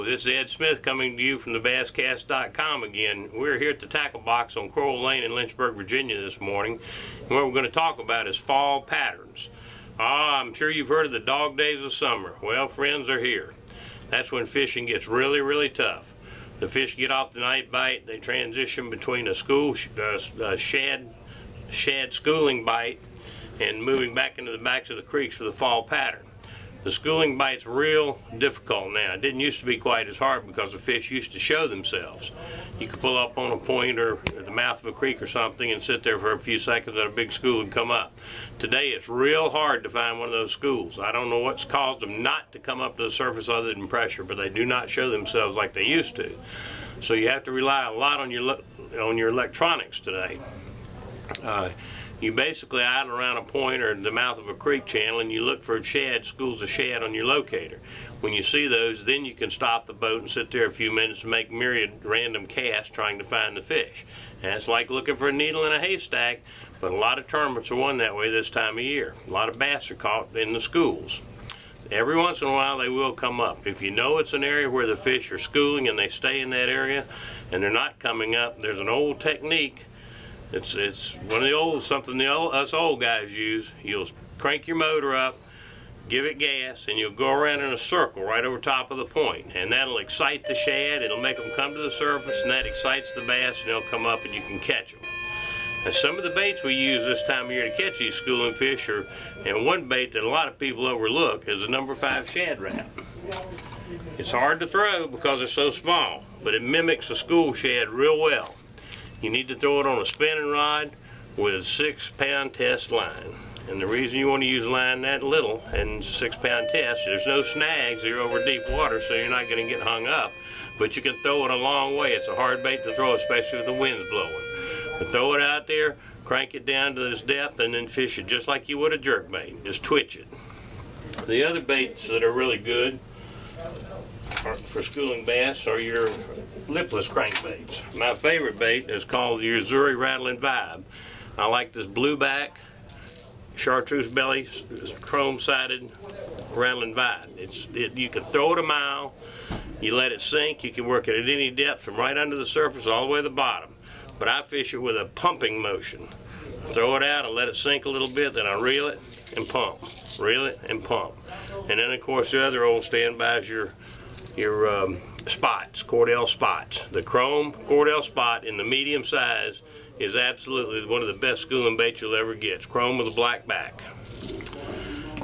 this is Ed Smith coming to you from the basscast.com again. We're here at the Tackle Box on Coral Lane in Lynchburg, Virginia this morning. And what we're going to talk about is fall patterns. I'm sure you've heard of the dog days of summer. Well, friends, are here. That's when fishing gets really, really tough. The fish get off the night bite, they transition between a shad schooling bite and moving back into the backs of the creeks for the fall pattern. The schooling bite's real difficult now. It didn't used to be quite as hard because the fish used to show themselves. You could pull up on a point or at the mouth of a creek or something and sit there for a few seconds and a big school would come up. Today it's real hard to find one of those schools. I don't know what's caused them not to come up to the surface other than pressure, but they do not show themselves like they used to. So you have to rely a lot on your electronics today. You basically idle around a point or the mouth of a creek channel and you look for schools of shad on your locator. When you see those, then you can stop the boat and sit there a few minutes and make myriad random casts trying to find the fish. And it's like looking for a needle in a haystack, but a lot of tournaments are won that way this time of year. A lot of bass are caught in the schools. Every once in a while they will come up. If you know it's an area where the fish are schooling and they stay in that area and they're not coming up, there's an old technique. It's one of the old, something us old guys use. You'll crank your motor up, give it gas, and you'll go around in a circle right over top of the point. And that'll excite the shad, it'll make them come to the surface, and that excites the bass, and they'll come up and you can catch them. And some of the baits we use this time of year to catch these schooling fish are, and one bait that a lot of people overlook is a number 5 shad rap. It's hard to throw because it's so small, but it mimics a school shad real well. You need to throw it on a spinning rod with a 6-pound test line. And the reason you want to use a line that little and 6-pound test, there's no snags, you're over deep water, so you're not going to get hung up. But you can throw it a long way. It's a hard bait to throw, especially if the wind's blowing. But throw it out there, crank it down to this depth, and then fish it just like you would a jerkbait. Just twitch it. The other baits that are really good for schooling bass are your lipless crankbaits. My favorite bait is called your Missouri Rattling Vibe. I like this blueback, chartreuse belly, chrome-sided Rattling Vibe. You can throw it a mile, you let it sink, you can work it at any depth from right under the surface all the way to the bottom. But I fish it with a pumping motion. Throw it out, I let it sink a little bit, then I reel it and pump. Reel it and pump. And then of course the other old standby is your spots, Cordell spots. The chrome Cordell spot in the medium size is absolutely one of the best schooling baits you'll ever get. It's chrome with a black back.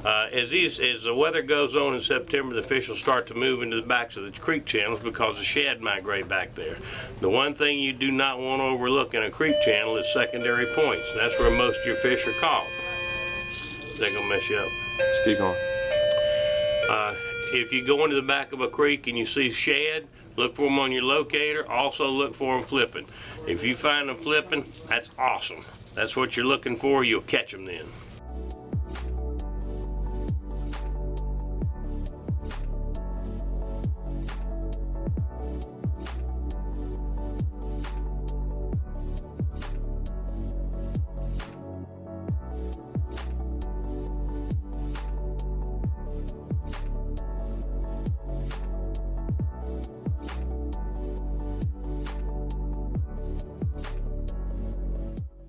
As the weather goes on in September, the fish will start to move into the backs of the creek channels because the shad migrate back there. The one thing you do not want to overlook in a creek channel is secondary points. That's where most of your fish are caught. Is that gonna mess you up? Just keep going. If you go into the back of a creek and you see shad, look for them on your locator. Also look for them flipping. If you find them flipping, that's awesome. That's what you're looking for. You'll catch them then.